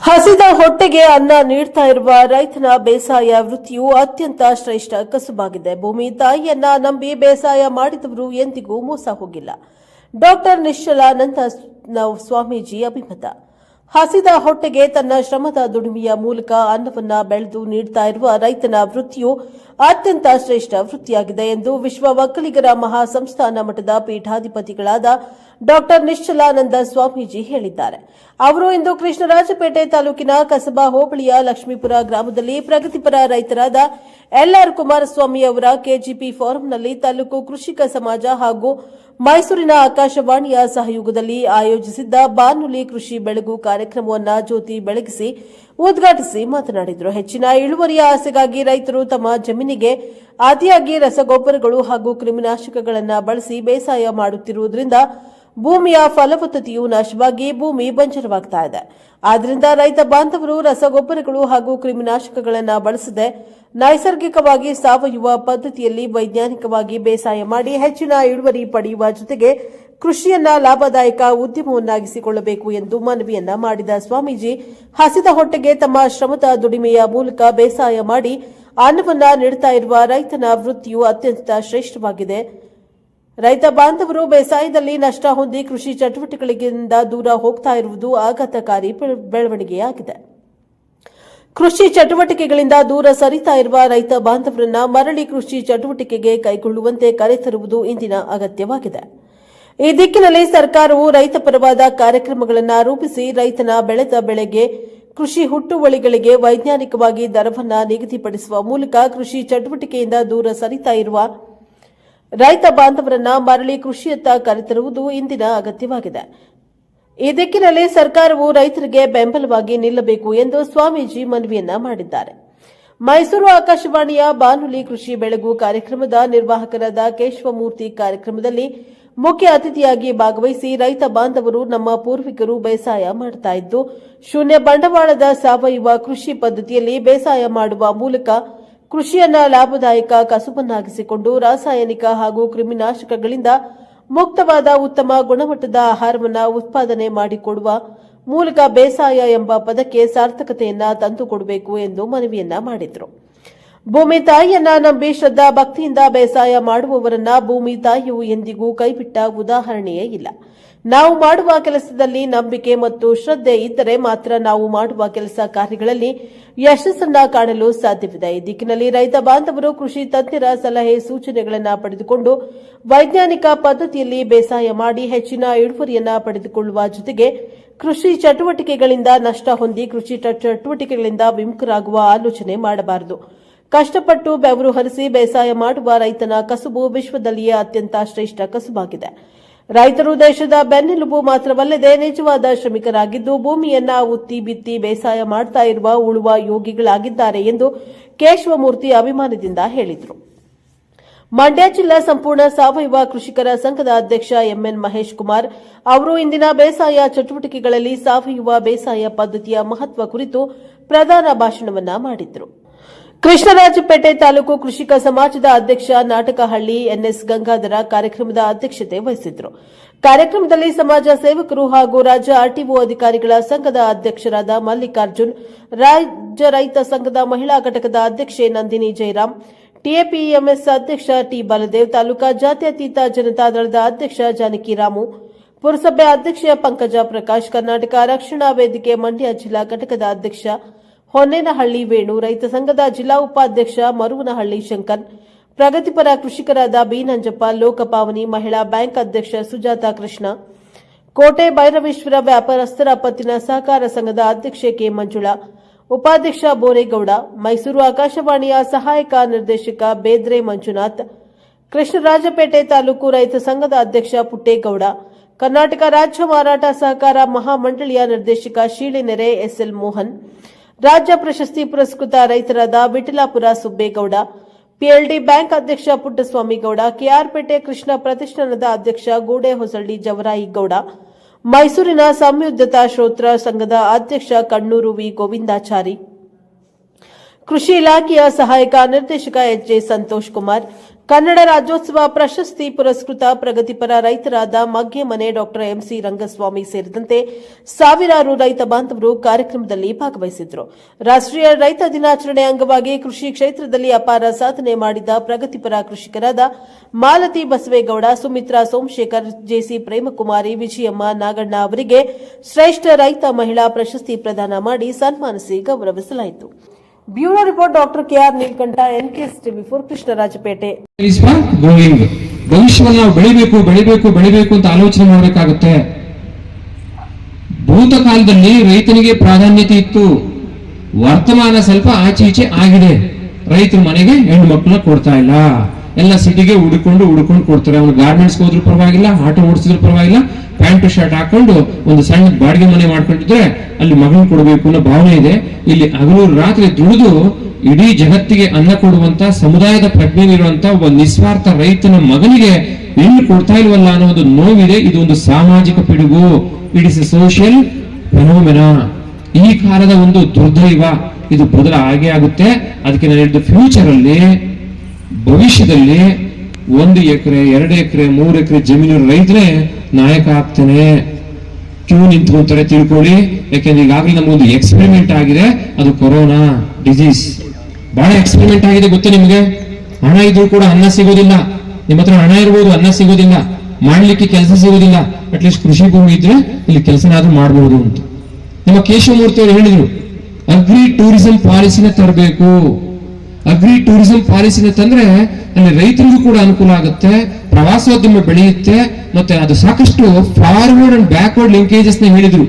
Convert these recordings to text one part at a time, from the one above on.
ಹಸಿದ ಹೊಟ್ಟೆಗೆ ಅನ್ನ ನೀಡ್ತಾ ಇರುವ ರೈತನ ಬೇಸಾಯ ವೃತ್ತಿಯು ಅತ್ಯಂತ ಶ್ರೇಷ್ಠ ಕಸುಬಾಗಿದೆ. ಭೂಮಿ ತಾಯಿಯನ್ನ ನಂಬಿ ಬೇಸಾಯ ಮಾಡಿದವರು ಎಂದಿಗೂ ಮೋಸ ಹೋಗಿಲ್ಲ. ಡಾಕ್ಟರ್ ನಿಶ್ಚಲಾನಂದ ಸ್ವಾಮೀಜಿ ಅಭಿಮತ. ಹಸಿದ ಹೊಟ್ಟೆಗೆ ತನ್ನ ಶ್ರಮದ ದುಡಿಮೆಯ ಮೂಲಕ ಅನ್ನವನ್ನ ಬೆಳೆದು ನೀಡುತ್ತಾ ಇರುವ ರೈತನ ವೃತ್ತಿಯು ಅತ್ಯಂತ ಶ್ರೇಷ್ಠ ವೃತ್ತಿಯಾಗಿದೆ ಎಂದು ವಿಶ್ವ ಒಕ್ಕಲಿಗರ ಮಹಾಸಂಸ್ಥಾನ ಮಠದ ಪೀಠಾಧಿಪತಿಗಳಾದ ಡಾಕ್ಟರ್ ನಿಶ್ಚಲಾನಂದ ಸ್ವಾಮೀಜಿ ಹೇಳಿದ್ದಾರೆ. ಅವರು ಇಂದು ಕೃಷ್ಣರಾಜಪೇಟೆ ತಾಲೂಕಿನ ಕಸಬಾ ಹೋಬಳಿಯ ಲಕ್ಷ್ಮೀಪುರ ಗ್ರಾಮದಲ್ಲಿ ಪ್ರಗತಿಪರ ರೈತರಾದ ಎಲ್ಆರ್ ಕುಮಾರಸ್ವಾಮಿ ಅವರ ಕೆಜಿಪಿ ಫಾರಂನಲ್ಲಿ ತಾಲೂಕು ಕೃಷಿಕ ಸಮಾಜ ಹಾಗೂ ಮೈಸೂರಿನ ಆಕಾಶವಾಣಿಯ ಸಹಯೋಗದಲ್ಲಿ ಆಯೋಜಿಸಿದ್ದ ಬಾನುಲಿ ಕೃಷಿ ಬೆಳಗು ಕಾರ್ಯಕ್ರಮವನ್ನು ಜ್ಯೋತಿ ಬೆಳಗಿಸಿ ಉದ್ಘಾಟಿಸಿ ಮಾತನಾಡಿದರು. ಹೆಚ್ಚಿನ ಇಳುವರಿಯ ಆಸೆಗಾಗಿ ರೈತರು ತಮ್ಮ ಜಮೀನಿಗೆ ಅತಿಯಾಗಿ ರಸಗೊಬ್ಬರಗಳು ಹಾಗೂ ಕ್ರಿಮಿನಾಶಕಗಳನ್ನು ಬಳಸಿ ಬೇಸಾಯ ಮಾಡುತ್ತಿರುವುದರಿಂದ ಭೂಮಿಯ ಫಲವತ್ತತೆಯು ನಾಶವಾಗಿ ಭೂಮಿ ಬಂಜರವಾಗ್ತಾ ಇದೆ. ಆದ್ದರಿಂದ ರೈತ ಬಾಂಧವರು ರಸಗೊಬ್ಬರಗಳು ಹಾಗೂ ಕ್ರಿಮಿನಾಶಕಗಳನ್ನು ಬಳಸದೆ ನೈಸರ್ಗಿಕವಾಗಿ ಸಾವಯವ ಪದ್ಧತಿಯಲ್ಲಿ ವೈಜ್ಞಾನಿಕವಾಗಿ ಬೇಸಾಯ ಮಾಡಿ ಹೆಚ್ಚಿನ ಇಳುವರಿ ಪಡೆಯುವ ಜೊತೆಗೆ ಕೃಷಿಯನ್ನ ಲಾಭದಾಯಕ ಉದ್ಯಮವನ್ನಾಗಿಸಿಕೊಳ್ಳಬೇಕು ಎಂದು ಮನವಿಯನ್ನ ಮಾಡಿದ ಸ್ವಾಮೀಜಿ, ಹಸಿದ ಹೊಟ್ಟೆಗೆ ತಮ್ಮ ಶ್ರಮದ ದುಡಿಮೆಯ ಮೂಲಕ ಬೇಸಾಯ ಮಾಡಿ ಅನ್ನವನ್ನ ನೀಡುತ್ತಾ ಇರುವ ರೈತನ ವೃತ್ತಿಯು ಅತ್ಯಂತ ಶ್ರೇಷ್ಠವಾಗಿದೆ. ರೈತ ಬಾಂಧವರು ಬೇಸಾಯದಲ್ಲಿ ನಷ್ಟ ಹೊಂದಿ ಕೃಷಿ ಚಟುವಟಿಕೆಗಳಿಂದ ದೂರ ಹೋಗ್ತಾ ಇರುವುದು ಆಘಾತಕಾರಿ ಬೆಳವಣಿಗೆಯಾಗಿದೆ. ಕೃಷಿ ಚಟುವಟಿಕೆಗಳಿಂದ ದೂರ ಸರಿತಾ ಇರುವ ರೈತ ಬಾಂಧವರನ್ನ ಮರಳಿ ಕೃಷಿ ಚಟುವಟಿಕೆಗೆ ಕೈಗೊಳ್ಳುವಂತೆ ಕರೆ ತರುವುದು ಇಂದಿನ ಅಗತ್ಯವಾಗಿದೆ. ಈ ದಿಕ್ಕಿನಲ್ಲಿ ಸರ್ಕಾರವು ರೈತ ಪರವಾದ ಕಾರ್ಯಕ್ರಮಗಳನ್ನು ರೂಪಿಸಿ ರೈತನ ಬೆಳೆದ ಬೆಳೆಗೆ ಕೃಷಿ ಹುಟ್ಟುವಳಿಗಳಿಗೆ ವೈಜ್ಞಾನಿಕವಾಗಿ ದರವನ್ನು ನಿಗದಿಪಡಿಸುವ ಮೂಲಕ ಕೃಷಿ ಚಟುವಟಿಕೆಯಿಂದ ದೂರ ಸರಿತಾ ಇರುವ ರೈತ ಬಾಂಧವರನ್ನ ಮರಳಿ ಕೃಷಿಯತ್ತ ಕರೆತರುವುದು ಇಂದಿನ ಅಗತ್ಯವಾಗಿದೆ. ಈ ದಿಕ್ಕಿನಲ್ಲಿ ಸರ್ಕಾರವು ರೈತರಿಗೆ ಬೆಂಬಲವಾಗಿ ನಿಲ್ಲಬೇಕು ಎಂದು ಸ್ವಾಮೀಜಿ ಮನವಿಯನ್ನ ಮಾಡಿದ್ದಾರೆ. ಮೈಸೂರು ಆಕಾಶವಾಣಿಯ ಬಾನುಲಿ ಕೃಷಿ ಬೆಳಗು ಕಾರ್ಯಕ್ರಮದ ನಿರ್ವಾಹಕರಾದ ಕೇಶವಮೂರ್ತಿ ಕಾರ್ಯಕ್ರಮದಲ್ಲಿ ಮುಖ್ಯ ಅತಿಥಿಯಾಗಿ ಭಾಗವಹಿಸಿ ರೈತ ಬಾಂಧವರು ನಮ್ಮ ಪೂರ್ವಿಕರು ಬೇಸಾಯ ಮಾಡ್ತಾ ಇದ್ದು ಶೂನ್ಯ ಬಂಡವಾಳದ ಸಾವಯವ ಕೃಷಿ ಪದ್ಧತಿಯಲ್ಲಿ ಬೇಸಾಯ ಮಾಡುವ ಮೂಲಕ ಕೃಷಿಯನ್ನ ಲಾಭದಾಯಕ ಕಸುಬನ್ನಾಗಿಸಿಕೊಂಡು ರಾಸಾಯನಿಕ ಹಾಗೂ ಕ್ರಿಮಿನಾಶಕಗಳಿಂದ ಮುಕ್ತವಾದ ಉತ್ತಮ ಗುಣಮಟ್ಟದ ಆಹಾರವನ್ನು ಉತ್ಪಾದನೆ ಮಾಡಿಕೊಡುವ ಮೂಲಕ ಬೇಸಾಯ ಎಂಬ ಪದಕ್ಕೆ ಸಾರ್ಥಕತೆಯನ್ನ ತಂದುಕೊಡಬೇಕು ಎಂದು ಮನವಿಯನ್ನ ಮಾಡಿದರು. ಭೂಮಿ ತಾಯಿಯನ್ನ ನಂಬಿ ಶ್ರದ್ಧಾ ಭಕ್ತಿಯಿಂದ ಬೇಸಾಯ ಮಾಡುವವರನ್ನ ಭೂಮಿ ತಾಯಿಯು ಎಂದಿಗೂ ಕೈಬಿಟ್ಟ ಉದಾಹರಣೆಯೇ ಇಲ್ಲ. ನಾವು ಮಾಡುವ ಕೆಲಸದಲ್ಲಿ ನಂಬಿಕೆ ಮತ್ತು ಶ್ರದ್ಧೆ ಇದ್ದರೆ ಮಾತ್ರ ನಾವು ಮಾಡುವ ಕೆಲಸ ಕಾರ್ಯಗಳಲ್ಲಿ ಯಶಸ್ಸನ್ನ ಕಾಣಲು ಸಾಧ್ಯವಿದೆ. ಈ ದಿಕ್ಕಿನಲ್ಲಿ ರೈತ ಬಾಂಧವರು ಕೃಷಿ ತಜ್ಞರ ಸಲಹೆ ಸೂಚನೆಗಳನ್ನು ಪಡೆದುಕೊಂಡು ವೈಜ್ಞಾನಿಕ ಪದ್ಧತಿಯಲ್ಲಿ ಬೇಸಾಯ ಮಾಡಿ ಹೆಚ್ಚಿನ ಇಳುವರಿಯನ್ನ ಪಡೆದುಕೊಳ್ಳುವ ಜೊತೆಗೆ ಕೃಷಿ ಚಟುವಟಿಕೆಗಳಿಂದ ನಷ್ಟ ಹೊಂದಿ ಕೃಷಿ ಚಟುವಟಿಕೆಗಳಿಂದ ವಿಮುಖರಾಗುವ ಆಲೋಚನೆ ಮಾಡಬಾರದು. ಕಷ್ಟಪಟ್ಟು ಬೆವರು ಹರಿಸಿ ಬೇಸಾಯ ಮಾಡುವ ರೈತನ ಕಸುಬು ವಿಶ್ವದಲ್ಲಿಯೇ ಅತ್ಯಂತ ಶ್ರೇಷ್ಠ ಕಸುಬಾಗಿದೆ. ರೈತರು ದೇಶದ ಬೆನ್ನೆಲುಬು ಮಾತ್ರವಲ್ಲದೆ ನಿಜವಾದ ಶ್ರಮಿಕರಾಗಿದ್ದು ಭೂಮಿಯನ್ನ ಉತ್ತಿ ಬಿತ್ತಿ ಬೇಸಾಯ ಮಾಡ್ತಾ ಇರುವ ಉಳುವ ಯೋಗಿಗಳಾಗಿದ್ದಾರೆ ಎಂದು ಕೇಶವಮೂರ್ತಿ ಅಭಿಮಾನದಿಂದ ಹೇಳಿದರು. ಮಂಡ್ಯ ಜಿಲ್ಲಾ ಸಂಪೂರ್ಣ ಸಾವಯವ ಕೃಷಿಕರ ಸಂಘದ ಅಧ್ಯಕ್ಷ ಎಂಎನ್ ಮಹೇಶ್ ಕುಮಾರ್ ಅವರು ಇಂದಿನ ಬೇಸಾಯ ಚಟುವಟಿಕೆಗಳಲ್ಲಿ ಸಾವಯವ ಬೇಸಾಯ ಪದ್ಧತಿಯ ಮಹತ್ವ ಕುರಿತು ಪ್ರಧಾನ ಭಾಷಣವನ್ನ ಮಾಡಿದರು. ಕೃಷ್ಣರಾಜಪೇಟೆ ತಾಲೂಕು ಕೃಷಿಕ ಸಮಾಜದ ಅಧ್ಯಕ್ಷ ನಾಟಕಹಳ್ಳಿ ಎನ್ಎಸ್ ಗಂಗಾಧರ ಕಾರ್ಯಕ್ರಮದ ಅಧ್ಯಕ್ಷತೆ ವಹಿಸಿದ್ದರು. ಕಾರ್ಯಕ್ರಮದಲ್ಲಿ ಸಮಾಜ ಸೇವಕರು ಹಾಗೂ ರಾಜ್ಯ ಆರ್ಟಿಒ ಅಧಿಕಾರಿಗಳ ಸಂಘದ ಅಧ್ಯಕ್ಷರಾದ ಮಲ್ಲಿಕಾರ್ಜುನ್, ರಾಜ್ಯ ರೈತ ಸಂಘದ ಮಹಿಳಾ ಘಟಕದ ಅಧ್ಯಕ್ಷೆ ನಂದಿನಿ ಜಯರಾಮ್, ಟಿಎಪಿಎಂಎಸ್ ಅಧ್ಯಕ್ಷ ಟಿ ಬಾಲದೇವ್, ತಾಲೂಕಾ ಜಾತ್ಯತೀತ ಜನತಾದಳದ ಅಧ್ಯಕ್ಷ ಜಾನಕಿರಾಮು, ಪುರಸಭೆ ಅಧ್ಯಕ್ಷೆ ಪಂಕಜ ಪ್ರಕಾಶ್, ಕರ್ನಾಟಕ ರಕ್ಷಣಾ ವೇದಿಕೆ ಮಂಡ್ಯ ಜಿಲ್ಲಾ ಘಟಕದ ಅಧ್ಯಕ್ಷ ಹೊನ್ನೇನಹಳ್ಳಿ ವೇಣು, ರೈತ ಸಂಘದ ಜಿಲ್ಲಾ ಉಪಾಧ್ಯಕ್ಷ ಮರುವನಹಳ್ಳಿ ಶಂಕರ್, ಪ್ರಗತಿಪರ ಕೃಷಿಕರಾದ ಬಿ ನಂಜಪ್ಪ, ಲೋಕಪಾವನಿ ಮಹಿಳಾ ಬ್ಯಾಂಕ್ ಅಧ್ಯಕ್ಷ ಸುಜಾತ ಕೃಷ್ಣ, ಕೋಟೆ ಭೈರವೇಶ್ವರ ವ್ಯಾಪಾರಸ್ಥರ ಪತ್ತಿನ ಸಹಕಾರ ಸಂಘದ ಅಧ್ಯಕ್ಷೆ ಕೆ ಮಂಜುಳಾ, ಉಪಾಧ್ಯಕ್ಷ ಬೋರೇಗೌಡ, ಮೈಸೂರು ಆಕಾಶವಾಣಿಯ ಸಹಾಯಕ ನಿರ್ದೇಶಕ ಬೇದ್ರೆ ಮಂಜುನಾಥ್, ಕೃಷ್ಣರಾಜಪೇಟೆ ತಾಲೂಕು ರೈತ ಸಂಘದ ಅಧ್ಯಕ್ಷ ಪುಟ್ಟೇಗೌಡ, ಕರ್ನಾಟಕ ರಾಜ್ಯ ಮಾರಾಟ ಸಹಕಾರ ಮಹಾಮಂಡಳಿಯ ನಿರ್ದೇಶಕ ಶೀಳೆನೆರೆ ಎಸ್ಎಲ್ ಮೋಹನ್, ರಾಜ್ಯ ಪ್ರಶಸ್ತಿ ಪುರಸ್ಕೃತ ರೈತರಾದ ವಿಠಲಾಪುರ ಸುಬ್ಬೇಗೌಡ, ಪಿಎಲ್ಡಿ ಬ್ಯಾಂಕ್ ಅಧ್ಯಕ್ಷ ಪುಟ್ಟಸ್ವಾಮಿಗೌಡ, ಕೆಆರ್ಪೇಟೆ ಕೃಷ್ಣ ಪ್ರತಿಷ್ಠಾನದ ಅಧ್ಯಕ್ಷ ಗೋಡೆ ಹೊಸಳ್ಳಿ ಜವರಾಯಿಗೌಡ, ಮೈಸೂರಿನ ಸಂಯುಕ್ತ ಶ್ರೋತ್ರ ಸಂಘದ ಅಧ್ಯಕ್ಷ ಕಣ್ಣೂರು ವಿ ಗೋವಿಂದಾಚಾರಿ, ಕೃಷಿ ಇಲಾಖೆಯ ಸಹಾಯಕ ನಿರ್ದೇಶಕ ಎಚ್ಜೆ ಸಂತೋಷ್ ಕುಮಾರ್, ಕನ್ನಡ ರಾಜ್ಯೋತ್ಸವ ಪ್ರಶಸ್ತಿ ಪುರಸ್ಕೃತ ಪ್ರಗತಿಪರ ರೈತರಾದ ಮಗ್ಗೆ ಮನೆ ಡಾಕ್ಟರ್ ಎಂಸಿ ರಂಗಸ್ವಾಮಿ ಸೇರಿದಂತೆ ಸಾವಿರಾರು ರೈತ ಬಾಂಧವರು ಕಾರ್ಯಕ್ರಮದಲ್ಲಿ ಭಾಗವಹಿಸಿದ್ದರು. ರಾಷ್ಟ್ರೀಯ ರೈತ ದಿನಾಚರಣೆ ಅಂಗವಾಗಿ ಕೃಷಿ ಕ್ಷೇತ್ರದಲ್ಲಿ ಅಪಾರ ಸಾಧನೆ ಮಾಡಿದ ಪ್ರಗತಿಪರ ಕೃಷಿಕರಾದ ಮಾಲತಿ ಬಸವೇಗೌಡ, ಸುಮಿತ್ರಾ ಸೋಮಶೇಖರ್, ಜೆಸಿ ಪ್ರೇಮಕುಮಾರಿ, ವಿಜಯಮ್ಮ ನಾಗಣ್ಣ ಅವರಿಗೆ ಶ್ರೇಷ್ಠ ರೈತ ಮಹಿಳಾ ಪ್ರಶಸ್ತಿ ಪ್ರದಾನ ಮಾಡಿ ಸನ್ಮಾನಿಸಿ ಗೌರವಿಸಲಾಯಿತು. Bureau report doctor KR Neelakantha, NKS ಟಿವಿ4, ಕೃಷ್ಣರಾಜಪೇಟೆ. ಭವಿಷ್ಯವನ್ನು ನಾವು ಬೆಳಿಬೇಕು ಅಂತ ಆಲೋಚನೆ ಮಾಡಬೇಕಾಗುತ್ತೆ. ಭೂತಕಾಲದಲ್ಲಿ ರೈತನಿಗೆ ಪ್ರಾಧಾನ್ಯತೆ ಇತ್ತು. ವರ್ತಮಾನ ಸ್ವಲ್ಪ ಆಚೆ ಈಚೆ ಆಗಿದೆ. ರೈತರು ಮನೆಗೆ ಹೆಣ್ಣು ಮಕ್ಕಳನ್ನ ಕೊಡ್ತಾ ಇಲ್ಲ. ಎಲ್ಲ ಸಿಟಿಗೆ ಹುಡುಕೊಂಡು ಕೊಡ್ತಾರೆ. ಅವನು ಗಾರ್ಮೆಂಟ್ಸ್ ಹೋದ್ರೂ ಪರವಾಗಿಲ್ಲ, ಆಟೋ ಓಡಿಸಿದ್ರು ಪರವಾಗಿಲ್ಲ, ಪ್ಯಾಂಟ್ ಶರ್ಟ್ ಹಾಕೊಂಡು ಒಂದು ಸಣ್ಣ ಬಾಡಿಗೆ ಮನೆ ಮಾಡ್ಕೊಂಡಿದ್ರೆ ಅಲ್ಲಿ ಮಗನ್ ಕೊಡಬೇಕು ಅನ್ನೋ ಭಾವನೆ ಇದೆ. ಇಲ್ಲಿ ಹಗಲು ರಾತ್ರಿ ದುಡಿದು ಇಡೀ ಜಗತ್ತಿಗೆ ಅನ್ನ ಕೊಡುವಂತ ಸಮುದಾಯದ ಪ್ರಜ್ಞೆ ಇರುವಂತ ಒಬ್ಬ ನಿಸ್ವಾರ್ಥ ರೈತನ ಮಗನಿಗೆ ಹೆಣ್ಣು ಕೊಡ್ತಾ ಇಲ್ವಲ್ಲ ಅನ್ನೋ ಒಂದು ನೋವಿದೆ. ಇದು ಒಂದು ಸಾಮಾಜಿಕ ಪಿಡುಗು. It is a social phenomena. ಈ ಕಾಲದ ಒಂದು ದುರ್ದೈವ. ಇದು ಬದಲ ಆಗೇ ಆಗುತ್ತೆ. ಅದಕ್ಕೆ ನಾನು ಹೇಳಿದ್ದು, ಫ್ಯೂಚರ್ ಅಲ್ಲಿ, ಭವಿಷ್ಯದಲ್ಲಿ 1 ಎಕರೆ 2 ಎಕರೆ 3 ಎಕರೆ ಜಮೀನು ರೈತರೇ ನಾಯಕ ಆಗ್ತಾನೆ. ಕ್ಯೂ ನಿಂತ್ಕೊಂತಾರೆ, ತಿಳ್ಕೊಳ್ಳಿ. ಯಾಕೆಂದ್ರೆ ಈಗಾಗಲೇ ನಮಗೊಂದು ಎಕ್ಸ್ಪೆರಿಮೆಂಟ್ ಆಗಿದೆ. ಅದು ಕೊರೋನಾ ಡಿಸೀಸ್. ಬಹಳ ಎಕ್ಸ್ಪೆರಿಮೆಂಟ್ ಆಗಿದೆ ಗೊತ್ತಾ ನಿಮ್ಗೆ. ಹಣ ಇದ್ರೂ ಕೂಡ ಅನ್ನ ಸಿಗೋದಿಲ್ಲ. ನಿಮ್ಮ ಹತ್ರ ಹಣ ಇರ್ಬೋದು, ಅನ್ನ ಸಿಗೋದಿಲ್ಲ, ಮಾಡ್ಲಿಕ್ಕೆ ಕೆಲಸ ಸಿಗೋದಿಲ್ಲ. ಅಟ್ಲೀಸ್ಟ್ ಕೃಷಿ ಭೂಮಿ ಇದ್ರೆ ಇಲ್ಲಿ ಕೆಲಸನಾದ್ರೂ ಮಾಡಬಹುದು ಅಂತ ನಮ್ಮ ಕೇಶವಮೂರ್ತಿ ಅವರು ಹೇಳಿದ್ರು. ಅಗ್ರಿ ಟೂರಿಸಂ ಪಾಲಿಸಿನ ತರಬೇಕು. ಅಗ್ರಿ ಟೂರಿಸಂ ಪಾಲಿಸಿನ ತಂದ್ರೆ ಅಲ್ಲಿ ರೈತರಿಗೂ ಕೂಡ ಅನುಕೂಲ ಆಗುತ್ತೆ, ಪ್ರವಾಸೋದ್ಯಮ ಬೆಳೆಯುತ್ತೆ, ಮತ್ತೆ ಅದು ಸಾಕಷ್ಟು ಫಾರ್ವರ್ಡ್ ಅಂಡ್ ಬ್ಯಾಕ್ವರ್ಡ್ ಲಿಂಕೇಜಸ್ ನ ಹೇಳಿದ್ರು.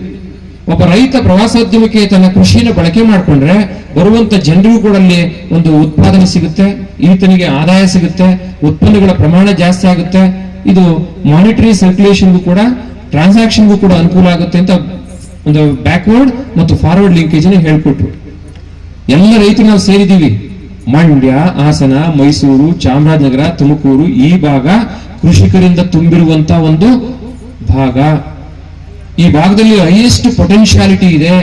ಒಬ್ಬ ರೈತ ಪ್ರವಾಸೋದ್ಯಮಕ್ಕೆ ತನ್ನ ಕೃಷಿನ ಬಳಕೆ ಮಾಡ್ಕೊಂಡ್ರೆ ಬರುವಂತ ಜನರಿಗೂ ಕೂಡ ಅಲ್ಲಿ ಒಂದು ಉತ್ಪಾದನೆ ಸಿಗುತ್ತೆ, ಈತನಿಗೆ ಆದಾಯ ಸಿಗುತ್ತೆ, ಉತ್ಪನ್ನಗಳ ಪ್ರಮಾಣ ಜಾಸ್ತಿ ಆಗುತ್ತೆ. ಇದು ಮಾನಿಟರಿ ಸರ್ಕ್ಯುಲೇಷನ್ಗೂ ಕೂಡ, ಟ್ರಾನ್ಸಾಕ್ಷನ್ಗೂ ಕೂಡ ಅನುಕೂಲ ಆಗುತ್ತೆ ಅಂತ ಒಂದು ಬ್ಯಾಕ್ವರ್ಡ್ ಮತ್ತು ಫಾರ್ವರ್ಡ್ ಲಿಂಕೇಜ್ ಹೇಳ್ಕೊಟ್ರು. ಎಲ್ಲ ರೈತರು ನಾವು ಸೇರಿದೀವಿ. ಮಂಡ್ಯ, ಹಾಸನ, ಮೈಸೂರು, ಚಾಮರಾಜನಗರ, ತುಮಕೂರು, ಈ ಭಾಗ ಕೃಷಿಕರಿಂದ ತುಂಬಿರುವಂತ ಒಂದು ಭಾಗ. ಈ ಭಾಗದಲ್ಲಿ ಹೈಯೆಸ್ಟ್ ಪೊಟೆನ್ಶಿಯಾಲಿಟಿ ಇದೆ.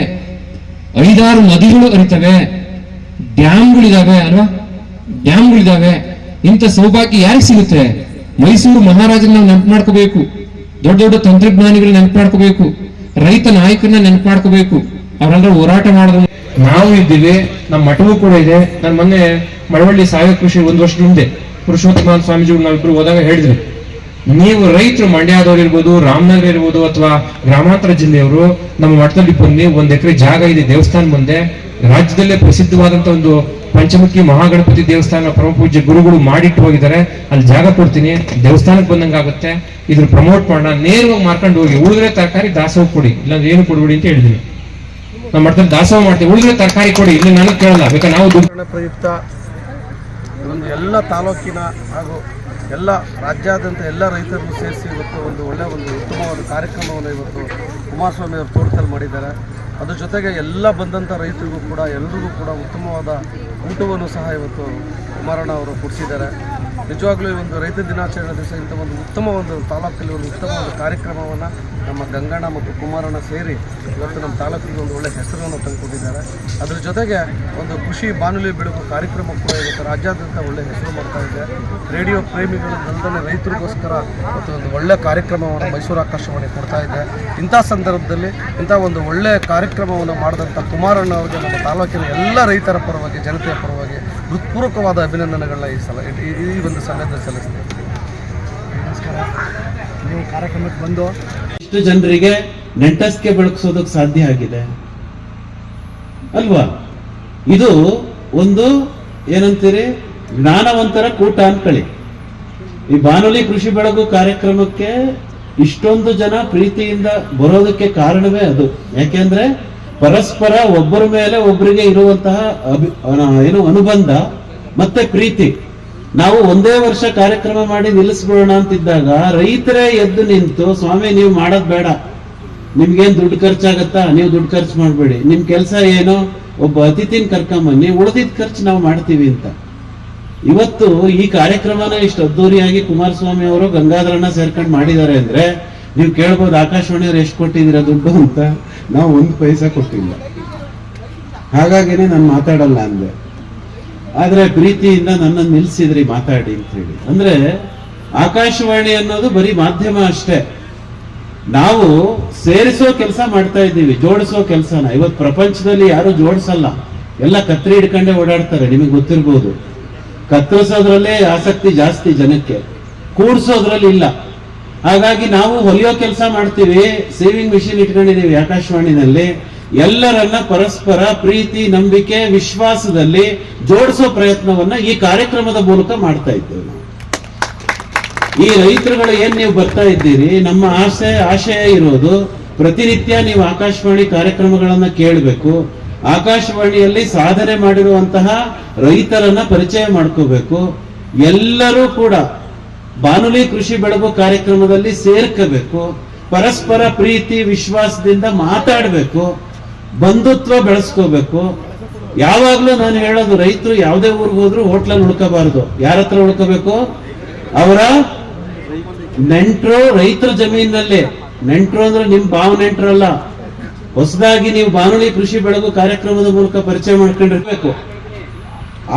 5-6 ನದಿಗಳು ಹರಿತವೆ, ಡ್ಯಾಮ್ಗಳಿದಾವೆ ಅಲ್ವಾ, ಡ್ಯಾಮ್ಗಳಿದಾವೆ. ಇಂಥ ಸೌಭಾಗ್ಯ ಯಾರಿಗೆ ಸಿಗುತ್ತೆ? ಮೈಸೂರು ಮಹಾರಾಜನ ನಾವು ನೆನಪು ಮಾಡ್ಕೋಬೇಕು, ದೊಡ್ಡ ದೊಡ್ಡ ತಂತ್ರಜ್ಞಾನಿಗಳನ್ನ ನೆನಪು ಮಾಡ್ಕೋಬೇಕು, ರೈತ ನಾಯಕರನ್ನ ನೆನಪು ಮಾಡ್ಕೋಬೇಕು. ಅವರೆಲ್ಲರೂ ಹೋರಾಟ ಮಾಡಿದ್ರು. ನಾವು ಇದ್ದೀವಿ, ನಮ್ಮ ಮಠವೂ ಕೂಡ ಇದೆ. ನಾನು ಮೊನ್ನೆ ಮಳವಳ್ಳಿ ಸಾವಯವ ಕೃಷಿ 1 ವರ್ಷದ ಹಿಂದೆ ಪುರುಷೋತ್ತಮ ಸ್ವಾಮೀಜಿಗಳು ನಾವಿಬ್ರು ಹೋದಾಗ ಹೇಳಿದ್ರು, ನೀವು ರೈತರು ಮಂಡ್ಯದವ್ರು ಇರ್ಬೋದು, ರಾಮನಗರ ಇರ್ಬೋದು, ಅಥವಾ ಗ್ರಾಮಾಂತರ ಜಿಲ್ಲೆಯವರು ನಮ್ಮ ಮಠದಲ್ಲಿ ಬನ್ನಿ. 1 ಎಕರೆ ಜಾಗ ಇದೆ ದೇವಸ್ಥಾನ ಮುಂದೆ. ರಾಜ್ಯದಲ್ಲೇ ಪ್ರಸಿದ್ಧವಾದಂತ ಒಂದು ಪಂಚಮುಖಿ ಮಹಾಗಣಪತಿ ದೇವಸ್ಥಾನ ಪರಮ ಪೂಜ್ಯ ಗುರುಗಳು ಮಾಡಿಟ್ಟು ಹೋಗಿದ್ದಾರೆ. ಅಲ್ಲಿ ಜಾಗ ಕೊಡ್ತೀನಿ, ದೇವಸ್ಥಾನಕ್ಕೆ ಬಂದಂಗಾಗುತ್ತೆ. ಇದ್ರ ಪ್ರಮೋಟ್ ಮಾಡೋಣ, ನೇರವಾಗಿ ಮಾರ್ಕೊಂಡು ಹೋಗಿ. ಉಳಿದ್ರೆ ತರಕಾರಿ ದಾಸೋಹ ಕೊಡಿ, ಇಲ್ಲಾಂದ್ರೆ ಏನು ಕೊಡ್ಬಿಡಿ ಅಂತ ಹೇಳಿದೀನಿ. ನಮ್ಮ ಮಠದಲ್ಲಿ ದಾಸೋಹ ಮಾಡ್ತೀವಿ, ಉಳಿದ್ರೆ ತರಕಾರಿ ಕೊಡಿ, ಇಲ್ಲಿ ನನಗೆ ಕೇಳಲ್ಲ, ಬೇಕಾದ್ರೆ ನಾವು ಪ್ರಯುಕ್ತ ಒಂದು ಎಲ್ಲ ತಾಲೂಕಿನ ಹಾಗೂ ಎಲ್ಲ ರಾಜ್ಯಾದ್ಯಂತ ಎಲ್ಲ ರೈತರನ್ನು ಸೇರಿಸಿ ಇವತ್ತು ಒಂದು ಉತ್ತಮವಾದ ಕಾರ್ಯಕ್ರಮವನ್ನು ಇವತ್ತು ಕುಮಾರಸ್ವಾಮಿ ಅವರು ತೋಟದಲ್ಲಿ ಮಾಡಿದ್ದಾರೆ. ಅದ್ರ ಜೊತೆಗೆ ಎಲ್ಲ ಬಂದಂಥ ರೈತರಿಗೂ ಕೂಡ ಎಲ್ಲರಿಗೂ ಕೂಡ ಉತ್ತಮವಾದ ಊಟವನ್ನು ಸಹ ಇವತ್ತು ಕುಮಾರಣ್ಣ ಅವರು ಕೊಡಿಸಿದ್ದಾರೆ. ನಿಜವಾಗ್ಲೂ ಈ ಒಂದು ರೈತ ದಿನಾಚರಣೆ ದಿವಸ ಇಂಥ ಒಂದು ಉತ್ತಮ ಒಂದು ತಾಲೂಕಲ್ಲಿ ಒಂದು ಉತ್ತಮವಾದ ಕಾರ್ಯಕ್ರಮವನ್ನು ನಮ್ಮ ಗಂಗಣ್ಣ ಮತ್ತು ಕುಮಾರಣ್ಣ ಸೇರಿ ಇವತ್ತು ನಮ್ಮ ತಾಲೂಕಿಗೆ ಒಂದು ಒಳ್ಳೆಯ ಹೆಸರನ್ನು ತಂದುಕೊಂಡಿದ್ದಾರೆ. ಅದ್ರ ಜೊತೆಗೆ ಒಂದು ಕೃಷಿ ಬಾನುಲಿ ಬೆಳಕು ಕಾರ್ಯಕ್ರಮ ಕೂಡ ಇವತ್ತು ರಾಜ್ಯಾದ್ಯಂತ ಒಳ್ಳೆಯ ಹೆಸರು ಮಾಡ್ತಾ ಇದೆ. ರೇಡಿಯೋ ಪ್ರೇಮಿಗಳು ದಲ್ಲದೆ ರೈತರಿಗೋಸ್ಕರ ಇವತ್ತು ಒಂದು ಒಳ್ಳೆಯ ಕಾರ್ಯಕ್ರಮವನ್ನು ಮೈಸೂರು ಆಕಾಶವಾಣಿ ಕೊಡ್ತಾ ಇದೆ. ಇಂಥ ಸಂದರ್ಭದಲ್ಲಿ ಇಂಥ ಒಂದು ಒಳ್ಳೆಯ ಕಾರ್ಯಕ್ರಮವನ್ನು ಮಾಡಿದಂಥ ಕುಮಾರಣ್ಣ ಅವರಿಗೆ ನಮ್ಮ ತಾಲೂಕಿನ ಎಲ್ಲ ರೈತರ ಪರವಾಗಿ, ಜನತೆಯ ಪರವಾಗಿ ಹೃತ್ಪೂರ್ವಕವಾದ ಅಭಿನಂದನೆಗಳನ್ನ ಈ ಒಂದು ಸಮಯದಲ್ಲಿ ಸಲ್ಲಿಸ್ತೇವೆ. ನಮಸ್ಕಾರ. ನೀವು ಕಾರ್ಯಕ್ರಮಕ್ಕೆ ಬಂದು ಇಷ್ಟು ಜನರಿಗೆ ನೆಂಟಸ್ಗೆ ಬೆಳಕಿಸೋದಕ್ಕೆ ಸಾಧ್ಯ ಆಗಿದೆ ಅಲ್ವಾ? ಇದು ಒಂದು ಏನಂತೀರಿ, ಜ್ಞಾನವಂತರ ಕೂಟ ಅನ್ಕೊಳ್ಳಿ. ಈ ಬಾನುಲಿ ಕೃಷಿ ಬೆಳಗು ಕಾರ್ಯಕ್ರಮಕ್ಕೆ ಇಷ್ಟೊಂದು ಜನ ಪ್ರೀತಿಯಿಂದ ಬರೋದಕ್ಕೆ ಕಾರಣವೇ ಅದು. ಯಾಕೆಂದ್ರೆ ಪರಸ್ಪರ ಒಬ್ಬರ ಮೇಲೆ ಒಬ್ಬರಿಗೆ ಇರುವಂತಹ ಅನುಬಂಧ ಮತ್ತೆ ಪ್ರೀತಿ. ನಾವು ಒಂದೇ ವರ್ಷ ಕಾರ್ಯಕ್ರಮ ಮಾಡಿ ನಿಲ್ಲಿಸ್ಬಿಡೋಣ ಅಂತಿದ್ದಾಗ ರೈತರೇ ಎದ್ದು ನಿಂತು, ಸ್ವಾಮಿ ನೀವು ಮಾಡೋದ್ ಬೇಡ, ನಿಮ್ಗೇನ್ ದುಡ್ಡು ಖರ್ಚಾಗತ್ತಾ, ನೀವು ದುಡ್ಡು ಖರ್ಚು ಮಾಡ್ಬೇಡಿ, ನಿಮ್ ಕೆಲಸ ಏನೋ ಒಬ್ಬ ಅತಿಥಿನ ಕರ್ಕೊಂಬನ್ನಿ, ಉಳಿದಿದ್ ಖರ್ಚು ನಾವು ಮಾಡ್ತೀವಿ ಅಂತ. ಇವತ್ತು ಈ ಕಾರ್ಯಕ್ರಮನ ಇಷ್ಟು ಅದ್ದೂರಿಯಾಗಿ ಕುಮಾರಸ್ವಾಮಿ ಅವರು ಗಂಗಾಧರಣ್ಣ ಸೇರ್ಕೊಂಡು ಮಾಡಿದ್ದಾರೆ ಅಂದ್ರೆ ನೀವು ಕೇಳ್ಬೋದು, ಆಕಾಶವಾಣಿಯವ್ರು ಎಷ್ಟು ಕೊಟ್ಟಿದ್ದೀರಾ ದುಡ್ಡು ಅಂತ. ನಾವು 1 ಪೈಸಾ ಕೊಟ್ಟಿಲ್ಲ. ಹಾಗಾಗಿನೇ ನಾನು ಮಾತಾಡಲ್ಲ ಅಂದೆ. ಆದ್ರೆ ಪ್ರೀತಿಯಿಂದ ನನ್ನನ್ನು ನಿಲ್ಸಿದ್ರಿ ಮಾತಾಡಿ ಅಂತ ಹೇಳಿ. ಅಂದ್ರೆ ಆಕಾಶವಾಣಿ ಅನ್ನೋದು ಬರೀ ಮಾಧ್ಯಮ ಅಷ್ಟೇ. ನಾವು ಸೇರಿಸೋ ಕೆಲಸ ಮಾಡ್ತಾ ಇದ್ದೀವಿ, ಜೋಡಿಸೋ ಕೆಲಸನ. ಇವತ್ತು ಪ್ರಪಂಚದಲ್ಲಿ ಯಾರು ಜೋಡಿಸಲ್ಲ, ಎಲ್ಲ ಕತ್ರಿ ಹಿಡ್ಕೊಂಡೇ ಓಡಾಡ್ತಾರೆ. ನಿಮಗೆ ಗೊತ್ತಿರ್ಬೋದು, ಕತ್ತರಿಸೋದ್ರಲ್ಲೇ ಆಸಕ್ತಿ ಜಾಸ್ತಿ ಜನಕ್ಕೆ, ಕೂಡ್ಸೋದ್ರಲ್ಲಿ ಇಲ್ಲ. ಹಾಗಾಗಿ ನಾವು ಹೊಲಿಯೋ ಕೆಲಸ ಮಾಡ್ತೀವಿ, ಸೇವಿಂಗ್ ಮಿಷಿನ್ ಇಟ್ಕೊಂಡಿದೀವಿ ಆಕಾಶವಾಣಿನಲ್ಲಿ. ಎಲ್ಲರನ್ನ ಪರಸ್ಪರ ಪ್ರೀತಿ, ನಂಬಿಕೆ, ವಿಶ್ವಾಸದಲ್ಲಿ ಜೋಡಿಸೋ ಪ್ರಯತ್ನವನ್ನ ಈ ಕಾರ್ಯಕ್ರಮದ ಮೂಲಕ ಮಾಡ್ತಾ ಇದ್ದೇವೆ ನಾವು. ಈ ರೈತರುಗಳು ಏನ್ ನೀವು ಬರ್ತಾ ಇದ್ದೀರಿ, ನಮ್ಮ ಆಶಯ ಇರೋದು ಪ್ರತಿನಿತ್ಯ ನೀವು ಆಕಾಶವಾಣಿ ಕಾರ್ಯಕ್ರಮಗಳನ್ನ ಕೇಳಬೇಕು. ಆಕಾಶವಾಣಿಯಲ್ಲಿ ಸಾಧನೆ ಮಾಡಿರುವಂತಹ ರೈತರನ್ನ ಪರಿಚಯ ಮಾಡ್ಕೋಬೇಕು. ಎಲ್ಲರೂ ಕೂಡ ಬಾನುಲಿ ಕೃಷಿ ಬೆಳಗು ಕಾರ್ಯಕ್ರಮದಲ್ಲಿ ಸೇರ್ಕೋಬೇಕು. ಪರಸ್ಪರ ಪ್ರೀತಿ ವಿಶ್ವಾಸದಿಂದ ಮಾತಾಡಬೇಕು, ಬಂಧುತ್ವ ಬೆಳೆಸ್ಕೋಬೇಕು. ಯಾವಾಗ್ಲೂ ನಾನು ಹೇಳೋದು, ರೈತರು ಯಾವುದೇ ಊರಿಗೆ ಹೋದ್ರು ಹೋಟ್ಲಲ್ಲಿ ಉಳ್ಕೋಬಾರ್ದು. ಯಾರ ಹತ್ರ ಉಳ್ಕೋಬೇಕು? ಅವರ ನೆಂಟರು, ರೈತರ ಜಮೀನಲ್ಲಿ. ನೆಂಟರು ಅಂದ್ರೆ ನಿಮ್ ಭಾವ ನೆಂಟರಲ್ಲ, ಹೊಸದಾಗಿ ನೀವು ಬಾನುಲಿ ಕೃಷಿ ಬೆಳಗು ಕಾರ್ಯಕ್ರಮದ ಮೂಲಕ ಪರಿಚಯ ಮಾಡ್ಕೊಂಡಿರ್ಬೇಕು.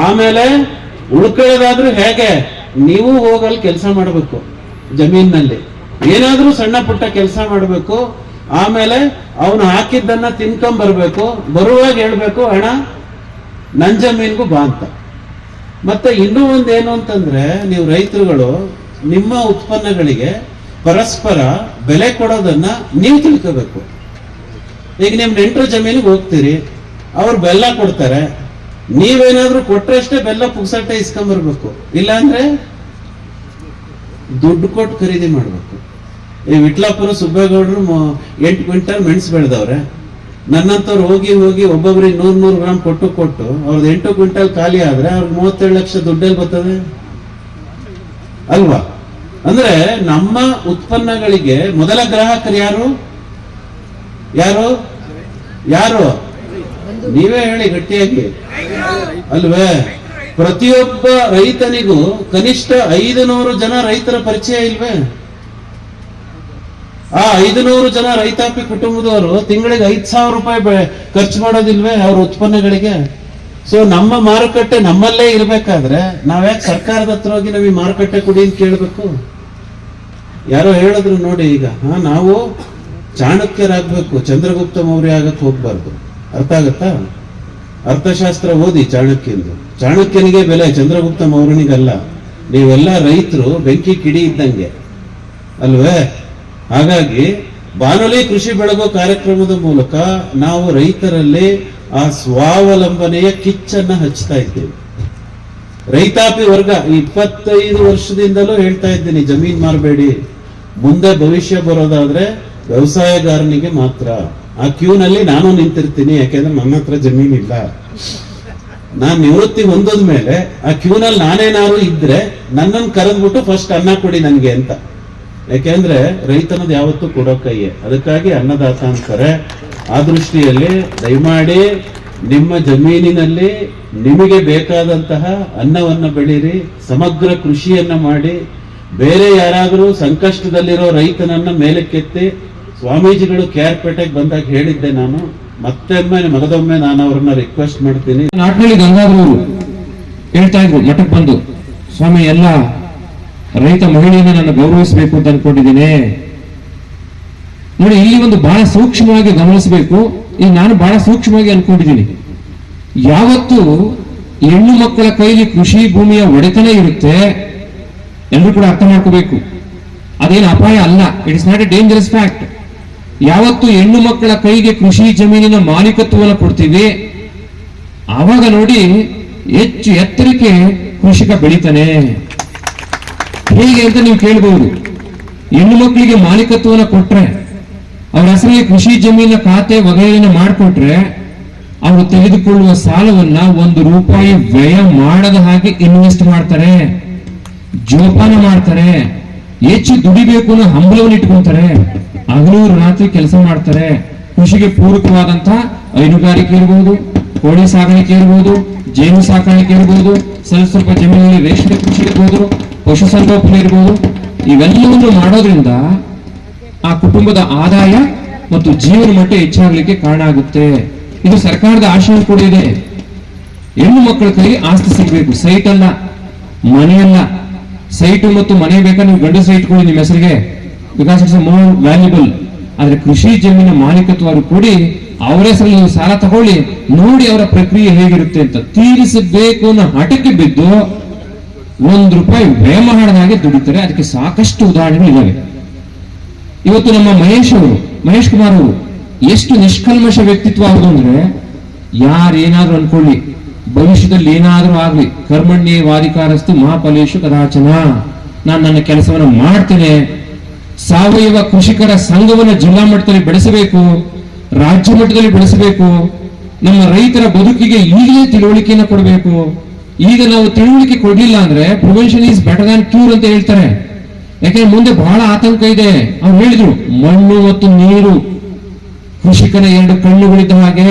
ಆಮೇಲೆ ಉಳ್ಕೊಳ್ಳೋದಾದ್ರೂ ಹೇಗೆ, ನೀವು ಹೋಗಲ್ಲಿ ಕೆಲಸ ಮಾಡಬೇಕು, ಜಮೀನಲ್ಲಿ ಏನಾದ್ರೂ ಸಣ್ಣ ಪುಟ್ಟ ಕೆಲಸ ಮಾಡಬೇಕು. ಆಮೇಲೆ ಅವನು ಹಾಕಿದ್ದನ್ನ ತಿನ್ಕೊಂಡ್ ಬರ್ಬೇಕು. ಬರುವಾಗ ಹೇಳ್ಬೇಕು, ಅಣ್ಣ ನನ್ ಜಮೀನ್ಗೂ ಬಾ ಅಂತ. ಮತ್ತೆ ಇನ್ನೂ ಒಂದೇನು ಅಂತಂದ್ರೆ, ನೀವು ರೈತರುಗಳು ನಿಮ್ಮ ಉತ್ಪನ್ನಗಳಿಗೆ ಪರಸ್ಪರ ಬೆಲೆ ಕೊಡೋದನ್ನ ನೀವು ತಿಳ್ಕೋಬೇಕು. ಈಗ ನಿಮ್ ನೆಂಟರ ಜಮೀನಿಗೆ ಹೋಗ್ತೀರಿ, ಅವ್ರು ಬೆಲ್ಲ ಕೊಡ್ತಾರೆ, ನೀವೇನಾದ್ರೂ ಕೊಟ್ರಷ್ಟೇ ಬೆಲ್ಲ ಪುಕ್ಸಟ್ಟೆ ಇಸ್ಕೊಂಬರ್ಬೇಕು, ಇಲ್ಲಾಂದ್ರೆ ದುಡ್ಡು ಕೊಟ್ಟು ಖರೀದಿ ಮಾಡ್ಬೇಕು. ಈ ವಿಟ್ಲಾಪುರ ಸುಬ್ಬೇಗೌಡರು 8 ಕ್ವಿಂಟಲ್ ಮೆಣಸು ಬೆಳೆದವ್ರೆ. ನನ್ನಂತವ್ರು ಹೋಗಿ ಒಬ್ಬೊಬ್ರಿಗೆ 100 ಗ್ರಾಮ್ ಕೊಟ್ಟು ಅವ್ರದ್ದು 8 ಕ್ವಿಂಟಲ್ ಖಾಲಿ ಆದ್ರೆ ಅವ್ರಿಗೆ 37 ಲಕ್ಷ ದುಡ್ಡಲ್ಲಿ ಬರ್ತದೆ ಅಲ್ವಾ? ಅಂದ್ರೆ ನಮ್ಮ ಉತ್ಪನ್ನಗಳಿಗೆ ಮೊದಲ ಗ್ರಾಹಕರು ಯಾರು? ನೀವೇ ಹೇಳಿ ಗಟ್ಟಿಯಾಗಿ, ಅಲ್ವೇ? ಪ್ರತಿಯೊಬ್ಬ ರೈತನಿಗೂ ಕನಿಷ್ಠ 500 ಜನ ರೈತರ ಪರಿಚಯ ಇಲ್ವೇ? ಆ 500 ಜನ ರೈತಾಪಿ ಕುಟುಂಬದವರು ತಿಂಗಳಿಗೆ 5,000 ರೂಪಾಯಿ ಖರ್ಚು ಮಾಡೋದಿಲ್ವೇ ಅವ್ರ ಉತ್ಪನ್ನಗಳಿಗೆ? ಸೊ ನಮ್ಮ ಮಾರುಕಟ್ಟೆ ನಮ್ಮಲ್ಲೇ ಇರ್ಬೇಕಾದ್ರೆ ನಾವ್ಯಾಕೆ ಸರ್ಕಾರದ ಹತ್ರ ಹೋಗಿ ನಾವು ಈ ಮಾರುಕಟ್ಟೆ ಕೊಡಿ ಅಂತ ಕೇಳ್ಬೇಕು? ಯಾರೋ ಹೇಳಿದ್ರು ನೋಡಿ, ಈಗ ನಾವು ಚಾಣಕ್ಯರಾಗ್ಬೇಕು, ಚಂದ್ರಗುಪ್ತ ಮೌರ್ಯ ಆಗಕ್ಕೆ ಹೋಗ್ಬಾರ್ದು. ಅರ್ಥ ಆಗತ್ತಾ? ಅರ್ಥಶಾಸ್ತ್ರ ಓದಿ ಚಾಣಕ್ಯನಿಗೆ ಬೆಲೆ, ಚಂದ್ರಗುಪ್ತ ಮೌರ್ಯನಿಗಲ್ಲ. ನೀವೆಲ್ಲ ರೈತರು ಬೆಂಕಿ ಕಿಡಿ ಇದ್ದಂಗೆ ಅಲ್ವೇ? ಹಾಗಾಗಿ ಬಾನುಲಿ ಕೃಷಿ ಬೆಳಗು ಕಾರ್ಯಕ್ರಮದ ಮೂಲಕ ನಾವು ರೈತರಲ್ಲಿ ಆ ಸ್ವಾವಲಂಬನೆಯ ಕಿಚ್ಚನ್ನ ಹಚ್ತಾ ಇದ್ದೇವೆ. ರೈತಾಪಿ ವರ್ಗ 25 ವರ್ಷದಿಂದಲೂ ಹೇಳ್ತಾ ಇದ್ದೀನಿ, ಜಮೀನ್ ಮಾರಬೇಡಿ, ಮುಂದೆ ಭವಿಷ್ಯ ಬರೋದಾದ್ರೆ ವ್ಯವಸಾಯಗಾರನಿಗೆ ಮಾತ್ರ. ಆ ಕ್ಯೂನಲ್ಲಿ ನಾನು ನಿಂತಿರ್ತೀನಿ, ಯಾಕೆಂದ್ರೆ ನನ್ನ ಹತ್ರ ಜಮೀನಿಲ್ಲ. ನಾನ್ ನಿವೃತ್ತಿ ಹೊಂದದ ಮೇಲೆ ಆ ಕ್ಯೂನಲ್ಲಿ ನಾನೇನಾದ್ರು ಇದ್ರೆ ನನ್ನನ್ನು ಕರೆದ್ಬಿಟ್ಟು ಫಸ್ಟ್ ಅನ್ನ ಕೊಡಿ ನನ್ಗೆ ಅಂತ. ಯಾಕೆಂದ್ರೆ ರೈತನದು ಯಾವತ್ತೂ ಕೊಡೋ ಕೈಯೇ, ಅದಕ್ಕಾಗಿ ಅನ್ನದಾತ ಅಂತಾರೆ. ಆ ದೃಷ್ಟಿಯಲ್ಲಿ ದಯಮಾಡಿ ನಿಮ್ಮ ಜಮೀನಿನಲ್ಲಿ ನಿಮಗೆ ಬೇಕಾದಂತಹ ಅನ್ನವನ್ನ ಬೆಳೀರಿ, ಸಮಗ್ರ ಕೃಷಿಯನ್ನ ಮಾಡಿ. ಬೇರೆ ಯಾರಾದರೂ ಸಂಕಷ್ಟದಲ್ಲಿರೋ ರೈತನನ್ನ ಮೇಲಕ್ಕೆತ್ತಿ. ಸ್ವಾಮೀಜಿಗಳು KR ಪೇಟೆಗೆ ಬಂದಾಗ ಹೇಳಿದ್ದೆ ನಾನು, ಮಗದೊಮ್ಮೆ ನಾನು ಅವ್ರನ್ನ ರಿಕ್ವೆಸ್ಟ್ ಮಾಡ್ತೀನಿ. ನಾಟ್ನಳ್ಳಿ ಗಂಗಾಧರವರು ಹೇಳ್ತಾ ಇದ್ರು ಮಠಕ್ಕೆ ಬಂದು, ಸ್ವಾಮಿ ಎಲ್ಲ ರೈತ ಮಹಿಳೆಯನ್ನ ನಾನು ಗೌರವಿಸಬೇಕು ಅಂತ ಅನ್ಕೊಂಡಿದ್ದೀನಿ. ನೋಡಿ, ಇಲ್ಲಿ ಒಂದು ಬಹಳ ಸೂಕ್ಷ್ಮವಾಗಿ ಗಮನಿಸಬೇಕು. ಈಗ ನಾನು ಬಹಳ ಸೂಕ್ಷ್ಮವಾಗಿ ಅನ್ಕೊಂಡಿದ್ದೀನಿ, ಯಾವತ್ತು ಹೆಣ್ಣು ಮಕ್ಕಳ ಕೈಲಿ ಕೃಷಿ ಭೂಮಿಯ ಒಡೆತನ ಇರುತ್ತೆ, ಎಲ್ಲರೂ ಕೂಡ ಅರ್ಥ ಮಾಡ್ಕೋಬೇಕು. ಅದೇನು ಅಪಾಯ ಅಲ್ಲ, it is not A dangerous fact. ಯಾವತ್ತು ಹೆಣ್ಣು ಮಕ್ಕಳ ಕೈಗೆ ಕೃಷಿ ಜಮೀನಿನ ಮಾಲೀಕತ್ವವನ್ನು ಕೊಡ್ತೀವಿ, ಆವಾಗ ನೋಡಿ ಹೆಚ್ಚು ಎತ್ತರಕ್ಕೆ ಕೃಷಿಕ ಬೆಳಿತಾನೆ. ಹೇಗೆ ಅಂತ ನೀವು ಕೇಳಬಹುದು. ಹೆಣ್ಣು ಮಕ್ಕಳಿಗೆ ಮಾಲೀಕತ್ವವನ್ನು ಕೊಟ್ರೆ, ಅವ್ರ ಹೆಸರಿಗೆ ಕೃಷಿ ಜಮೀನಿನ ಖಾತೆ ವಗೈರೆನ ಮಾಡಿಕೊಟ್ರೆ, ಅವರು ತೆಗೆದುಕೊಳ್ಳುವ ಸಾಲವನ್ನ 1 ರೂಪಾಯಿ ವ್ಯಯ ಮಾಡದ ಹಾಗೆ ಇನ್ವೆಸ್ಟ್ ಮಾಡ್ತಾರೆ, ಜೋಪಾನ ಮಾಡ್ತಾರೆ, ಹೆಚ್ಚು ದುಡಿಬೇಕು ಅನ್ನೋ ಹಂಬಲವನ್ನು ಇಟ್ಕೊಂತಾರೆ, ಹಗಲು ರಾತ್ರಿ ಕೆಲಸ ಮಾಡ್ತಾರೆ. ಕೃಷಿಗೆ ಪೂರಕವಾದಂತ ಹೈನುಗಾರಿಕೆ ಇರಬಹುದು, ಕೋಳಿ ಸಾಗಾಣಿಕೆ ಇರಬಹುದು, ಜೇನು ಸಾಕಾಣಿಕೆ ಇರಬಹುದು, ಸ್ವಲ್ಪ ಜಮೀನಲ್ಲಿ ರೇಷ್ಮೆ ಕೃಷಿ ಇರಬಹುದು, ಪಶುಸಂಗೋಪನೆ ಇರಬಹುದು. ಇವೆಲ್ಲವನ್ನು ಮಾಡೋದ್ರಿಂದ ಆ ಕುಟುಂಬದ ಆದಾಯ ಮತ್ತು ಜೀವನ ಮಟ್ಟ ಹೆಚ್ಚಾಗಲಿಕ್ಕೆ ಕಾರಣ ಆಗುತ್ತೆ. ಇದು ಸರ್ಕಾರದ ಆಶಯ ಕೂಡ ಇದೆ. ಹೆಣ್ಣು ಮಕ್ಕಳ ಕೈಗೆ ಆಸ್ತಿ ಸಿಗ್ಬೇಕು. ಸೈಟ್ ಅಲ್ಲ, ಮನೆಯಲ್ಲ. ಸೈಟು ಮತ್ತು ಮನೆ ಬೇಕಾ ನೀವು ಗಂಡು ಸೈಟ್ ಕೊಡಿ ನಿಮ್ಮ ಹೆಸರಿಗೆ, ಬಿಕಾಸ್ ಇಟ್ಸ್ ಮೋರ್ ವ್ಯಾಲ್ಯೂಬಲ್. ಆದ್ರೆ ಕೃಷಿ ಜಮೀನ ಮಾಲೀಕತ್ವ ಅವರು ಕೂಡಿ ಅವರ ಹೆಸರಲ್ಲಿ ನೀವು ಸಾಲ ತಗೊಳ್ಳಿ, ನೋಡಿ ಅವರ ಪ್ರಕ್ರಿಯೆ ಹೇಗಿರುತ್ತೆ ಅಂತ. ತೀರಿಸಬೇಕು ಅನ್ನೋ ಹಠಕ್ಕೆ ಬಿದ್ದು ₹1 ವ್ಯಯ ಮಾಡದ ಹಾಗೆ ದುಡಿತಾರೆ. ಅದಕ್ಕೆ ಸಾಕಷ್ಟು ಉದಾಹರಣೆಗಳು ಇದ್ದಾವೆ. ಇವತ್ತು ನಮ್ಮ ಮಹೇಶ್ ಕುಮಾರ್ ಅವರು ಎಷ್ಟು ನಿಷ್ಕಲ್ಮಶ ವ್ಯಕ್ತಿತ್ವ ಆಗುದು ಅಂದ್ರೆ, ಯಾರೇನಾದ್ರೂ ಅನ್ಕೊಳ್ಳಿ, ಭವಿಷ್ಯದಲ್ಲಿ ಏನಾದ್ರೂ ಆಗ್ಲಿ, ಕರ್ಮಣ್ಯೇವಾಧಿಕಾರಸ್ತು ಮಾ ಫಲೇಷು ಕದಾಚನ, ನಾನು ನನ್ನ ಕೆಲಸವನ್ನು ಮಾಡ್ತೇನೆ. ಸಾವಯವ ಕೃಷಿಕರ ಸಂಘವನ್ನು ಜಿಲ್ಲಾ ಮಟ್ಟದಲ್ಲಿ ಬೆಳೆಸಬೇಕು, ರಾಜ್ಯ ಮಟ್ಟದಲ್ಲಿ ಬೆಳೆಸಬೇಕು. ನಮ್ಮ ರೈತರ ಬದುಕಿಗೆ ಈಗಲೇ ತಿಳುವಳಿಕೆಯನ್ನು ಕೊಡಬೇಕು. ಈಗ ನಾವು ತಿಳುವಳಿಕೆ ಕೊಡ್ಲಿಲ್ಲ ಅಂದ್ರೆ prevention is better than cure ಅಂತ ಹೇಳ್ತಾರೆ. ಯಾಕಂದ್ರೆ ಮುಂದೆ ಬಹಳ ಆತಂಕ ಇದೆ. ಅವ್ರು ಹೇಳಿದ್ರು, ಮಣ್ಣು ಮತ್ತು ನೀರು ಕೃಷಿಕನ 2 ಕಣ್ಣುಗಳಿದ್ದ ಹಾಗೆ.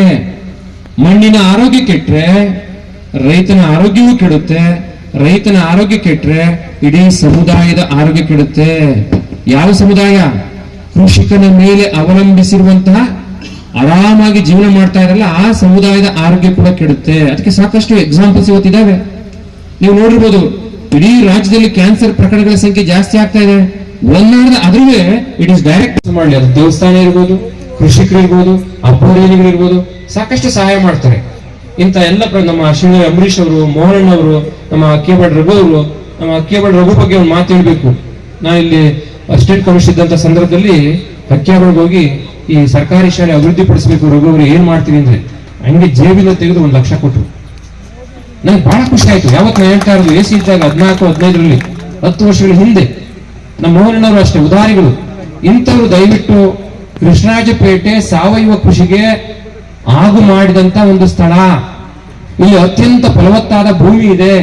ಮಣ್ಣಿನ ಆರೋಗ್ಯ ಕೆಟ್ರೆ ರೈತನ ಆರೋಗ್ಯವೂ ಕೆಡುತ್ತೆ, ರೈತನ ಆರೋಗ್ಯ ಕೆಟ್ರೆ ಇಡೀ ಸಮುದಾಯದ ಆರೋಗ್ಯ ಕೆಡುತ್ತೆ. ಯಾವ ಸಮುದಾಯ? ಕೃಷಿಕನ ಮೇಲೆ ಅವಲಂಬಿಸಿರುವಂತಹ, ಆರಾಮಾಗಿ ಜೀವನ ಮಾಡ್ತಾ ಇರಲ್ಲ, ಆ ಸಮುದಾಯದ ಆರೋಗ್ಯ ಕೂಡ ಕೆಡುತ್ತೆ. ಅದಕ್ಕೆ ಸಾಕಷ್ಟು ಎಕ್ಸಾಂಪಲ್ಸ್ ಇವತ್ತಿದ್ದಾವೆ. ನೀವು ನೋಡಿರ್ಬೋದು, ಇಡೀ ರಾಜ್ಯದಲ್ಲಿ ಕ್ಯಾನ್ಸರ್ ಪ್ರಕರಣಗಳ ಸಂಖ್ಯೆ ಜಾಸ್ತಿ ಆಗ್ತಾ ಇದೆ. ಒಂದಾದ್ರೆ ಅದ್ರಿಗೆ ಇಟ್ ಇಸ್ ಡೈರೆಕ್ಟ್ ಮಾಡಲಿ. ಅದು ದೇವಸ್ಥಾನ ಇರ್ಬೋದು, ಕೃಷಿಕರು ಇರ್ಬೋದು, ಅಪ್ಪೋರೇನಿಗಳಿರ್ಬೋದು, ಸಾಕಷ್ಟು ಸಹಾಯ ಮಾಡ್ತಾರೆ. ಇಂಥ ಎಲ್ಲ ನಮ್ಮ ಶ್ರೀ ಅಂಬರೀಶ್ ಅವರು, ಮೋಹನ್ ಅವರು, ನಮ್ಮ ಅಕ್ಕಿಯಬಾಳ್ ರಘು ಅವರು, ನಮ್ಮ ಅಕ್ಕಿಯಬಾಳ್ ರಘು ಬಗ್ಗೆ ಒಂದು ಮಾತು ಹೇಳ್ಬೇಕು. ನಾನು ಇಲ್ಲಿ ಅಸಿಸ್ಟೆಂಟ್ ಕಮಿಷನರ್ ಇದ್ದಂತ ಸಂದರ್ಭದಲ್ಲಿ ಅಕ್ಕಿಯಬಾಳ್ಗೆ ಹೋಗಿ ಈ ಸರ್ಕಾರಿ ಶಾಲೆ ಅಭಿವೃದ್ಧಿ ಪಡಿಸಬೇಕು ರಘು ಅವರು, ಏನ್ ಮಾಡ್ತೀನಿ ಅಂದ್ರೆ ಹಂಗೆ ಜೇಬಿನ ತೆಗೆದು 1 ಲಕ್ಷ ಕೊಟ್ಟರು. ನಂಗೆ ಬಹಳ ಖುಷಿ ಆಯ್ತು. ಯಾವತ್ತು ನಾನು ಹೇಳ್ತಾ ಇರೋದು AC ಇದ್ದಾಗ 14-15ರಲ್ಲಿ 10 ವರ್ಷಗಳ ಹಿಂದೆ. ನಮ್ಮ ಮೋಹನ್ ಅವರು ಅಷ್ಟೇ ಉದಾಹರಣೆಗಳು. ಇಂಥವ್ರು ದಯವಿಟ್ಟು ಕೃಷ್ಣರಾಜಪೇಟೆ ಸಾವಯವ ಕೃಷಿಗೆ ಆಗು ಮಾಡಿದಂತ ಒಂದು ಸ್ಥಳ. ಇಲ್ಲಿ ಅತ್ಯಂತ ಫಲವತ್ತಾದ ಭೂಮಿ ಇದೆ,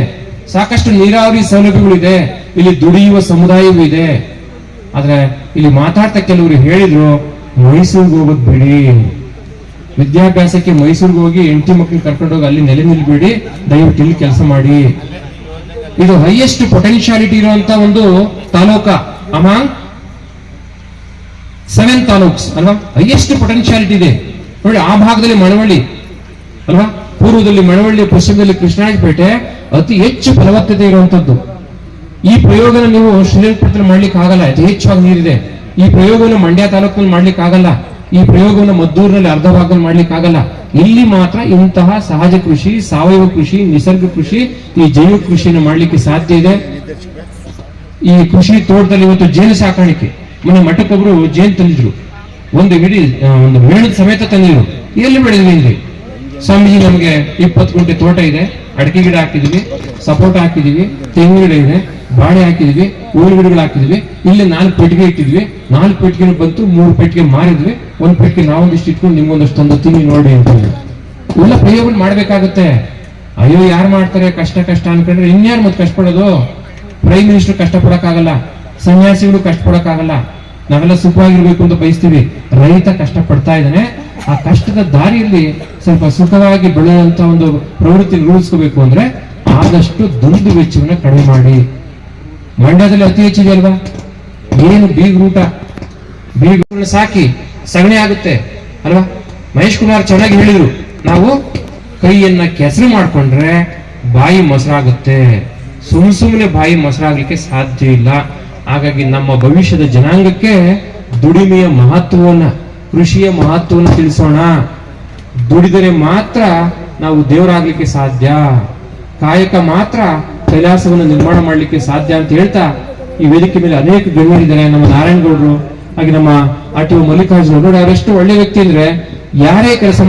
ಸಾಕಷ್ಟು ನೀರಾವರಿ ಸೌಲಭ್ಯಗಳಿದೆ, ಇಲ್ಲಿ ದುಡಿಯುವ ಸಮುದಾಯವೂ ಇದೆ. ಆದ್ರೆ ಇಲ್ಲಿ ಮಾತಾಡ್ತಾ ಕೆಲವರು ಹೇಳಿದ್ರು, ಮೈಸೂರಿಗೆ ಹೋಗೋದು ಬಿಡಿ, ವಿದ್ಯಾಭ್ಯಾಸಕ್ಕೆ ಮೈಸೂರಿಗೆ ಹೋಗಿ ಹೆಂಡತಿ ಮಕ್ಕಳು ಕರ್ಕೊಂಡೋಗಿ ಅಲ್ಲಿ ನೆಲೆ ನಿಲ್ಬೇಡಿ, ದಯವಿಟ್ಟು ಇಲ್ಲಿ ಕೆಲಸ ಮಾಡಿ. ಇದು ಹೈಯೆಸ್ಟ್ ಪೊಟೆನ್ಶಿಯಾಲಿಟಿ ಇರುವಂತ ಒಂದು ತಾಲೂಕ ಅಮಾಂಗ್ 7 ತಾಲೂಕ್ಸ್ ಅಲ್ವಾ. ಹೈಯೆಸ್ಟ್ ಪೊಟೆನ್ಶಿಯಾಲಿಟಿ ಇದೆ ನೋಡಿ. ಆ ಭಾಗದಲ್ಲಿ ಮಳವಳ್ಳಿ ಅಲ್ವಾ, ಪೂರ್ವದಲ್ಲಿ ಮಳವಳ್ಳಿ, ಪಶ್ಚಿಮದಲ್ಲಿ ಕೃಷ್ಣರಾಜಪೇಟೆ ಅತಿ ಹೆಚ್ಚು ಫಲವತ್ತತೆ ಇರುವಂತದ್ದು. ಈ ಪ್ರಯೋಗನ ನೀವು ಶ್ರೀರಂಗಪಟ್ಟಣದಲ್ಲಿ ಮಾಡ್ಲಿಕ್ಕೆ ಆಗಲ್ಲ, ಅತಿ ಹೆಚ್ಚಾಗಿ ನೀರಿದೆ. ಈ ಪ್ರಯೋಗವನ್ನು ಮಂಡ್ಯ ತಾಲೂಕಿನಲ್ಲಿ ಮಾಡ್ಲಿಕ್ಕೆ ಆಗಲ್ಲ. ಈ ಪ್ರಯೋಗವನ್ನು ಮದ್ದೂರಿನಲ್ಲಿ ಅರ್ಧ ಭಾಗದಲ್ಲಿ ಮಾಡ್ಲಿಕ್ಕೆ ಆಗಲ್ಲ. ಇಲ್ಲಿ ಮಾತ್ರ ಇಂತಹ ಸಹಜ ಕೃಷಿ, ಸಾವಯವ ಕೃಷಿ, ನಿಸರ್ಗ ಕೃಷಿ, ಈ ಜೈವ ಕೃಷಿಯನ್ನು ಮಾಡ್ಲಿಕ್ಕೆ ಸಾಧ್ಯ ಇದೆ. ಈ ಕೃಷಿ ತೋಟದಲ್ಲಿ ಇವತ್ತು ಜೇನು ಸಾಕಾಣಿಕೆ, ಮೊನ್ನೆ ಮಠಕ್ಕೊಬ್ರು ಜೇನು ತಂದಿದ್ರು, ಒಂದು ಮೇಣದ ಸಮೇತ ತಂದಿದ್ರು. ಎಲ್ಲಿ ಬೆಳೆದ್ವಿ ಅಂದ್ರೆ, ಸ್ವಾಮೀಜಿ ನಮ್ಗೆ 20 ಗುಂಟೆ ತೋಟ ಇದೆ, ಅಡಿಕೆ ಗಿಡ ಹಾಕಿದೀವಿ, ಸಪೋಟ ಹಾಕಿದೀವಿ, ತೆಂಗಿನ ಗಿಡ ಇದೆ, ಬಾಳೆ ಹಾಕಿದ್ವಿ, ಹೂವಿನ ಗಿಡಗಳು ಹಾಕಿದ್ವಿ, ಇಲ್ಲಿ 4 ಪೆಟ್ಟಿಗೆ ಇಟ್ಟಿದ್ವಿ, 4 ಪೆಟ್ಟಿಗೆ ಬಂತು, 3 ಪೆಟ್ಟಿಗೆ ಮಾರಿದ್ವಿ, 1 ಪೆಟ್ಟಿಗೆ ನಾವೊಂದಿಷ್ಟು ಇಟ್ಕೊಂಡು ನಿಮ್ಗೊಂದಷ್ಟು ತಂದು ನೋಡಿ ಅಂತ. ಇವೆಲ್ಲ ಪ್ರಯೋಗ ಮಾಡ್ಬೇಕಾಗುತ್ತೆ. ಅಯ್ಯೋ ಯಾರು ಮಾಡ್ತಾರೆ ಕಷ್ಟ ಅನ್ಕೊಂಡ್ರೆ ಇನ್ಯಾರು ಮತ್ತೆ ಕಷ್ಟಪಡೋದು? ಪ್ರೈಮ್ ಮಿನಿಸ್ಟರ್ ಕಷ್ಟಪಡಕ್ಕಾಗಲ್ಲ, ಸನ್ಯಾಸಿಗಳು ಕಷ್ಟಪಡಕ್ಕಾಗಲ್ಲ, ನಾವೆಲ್ಲ ಸುಖವಾಗಿರ್ಬೇಕು ಅಂತ ಬಯಸ್ತೀವಿ. ರೈತ ಕಷ್ಟಪಡ್ತಾ ಇದ್ದಾನೆ, ಆ ಕಷ್ಟದ ದಾರಿಯಲ್ಲಿ ಸ್ವಲ್ಪ ಸುಖವಾಗಿ ಬೆಳೆಯುವಂತ ಒಂದು ಪ್ರವೃತ್ತಿ ರೂಢಿಸ್ಕೋಬೇಕು ಅಂದ್ರೆ ಆದಷ್ಟು ದುಂದು ವೆಚ್ಚವನ್ನ ಕಡಿಮೆ ಮಾಡಿ. ಮಂಡ್ಯದಲ್ಲಿ ಅತಿ ಹೆಚ್ಚಿದೆ ಅಲ್ವಾ, ಏನು ಬೀಗರೂಟ ಸಾಕಿ ಸಗಣಿ ಆಗುತ್ತೆ ಅಲ್ವಾ. ಮಹೇಶ್ ಕುಮಾರ್ ಚೆನ್ನಾಗಿ ಹೇಳಿದ್ರು, ನಾವು ಕೈಯನ್ನ ಕೆಸರು ಮಾಡ್ಕೊಂಡ್ರೆ ಬಾಯಿ ಮೊಸರಾಗುತ್ತೆ, ಸುಮ್ಮನೆ ಬಾಯಿ ಮೊಸರಾಗ್ಲಿಕ್ಕೆ ಸಾಧ್ಯ ಇಲ್ಲ. ಹಾಗಾಗಿ ನಮ್ಮ ಭವಿಷ್ಯದ ಜನಾಂಗಕ್ಕೆ ದುಡಿಮೆಯ ಮಹತ್ವವನ್ನ, ಕೃಷಿಯ ಮಹತ್ವವನ್ನು ತಿಳಿಸೋಣ. ದುಡಿದರೆ ಮಾತ್ರ ನಾವು ದೇವರಾಗ್ಲಿಕ್ಕೆ ಸಾಧ್ಯ, ಕಾಯಕ ಮಾತ್ರ ಕೈಲಾಸವನ್ನು ನಿರ್ಮಾಣ ಮಾಡ್ಲಿಕ್ಕೆ ಸಾಧ್ಯ ಅಂತ ಹೇಳ್ತಾ, ಈ ವೇದಿಕೆ ಮೇಲೆ ಅನೇಕ ಗಣ್ಯರಿದ್ದಾರೆ. ನಮ್ಮ ನಾರಾಯಣಗೌಡರು, ಹಾಗೆ ನಮ್ಮ RTO ಮಲ್ಲಿಕಾರ್ಜುನ ನೋಡಿ, ಅವರೆಷ್ಟು ಒಳ್ಳೆ ವ್ಯಕ್ತಿ ಅಂದ್ರೆ ಯಾರೇ ಕೆಲಸ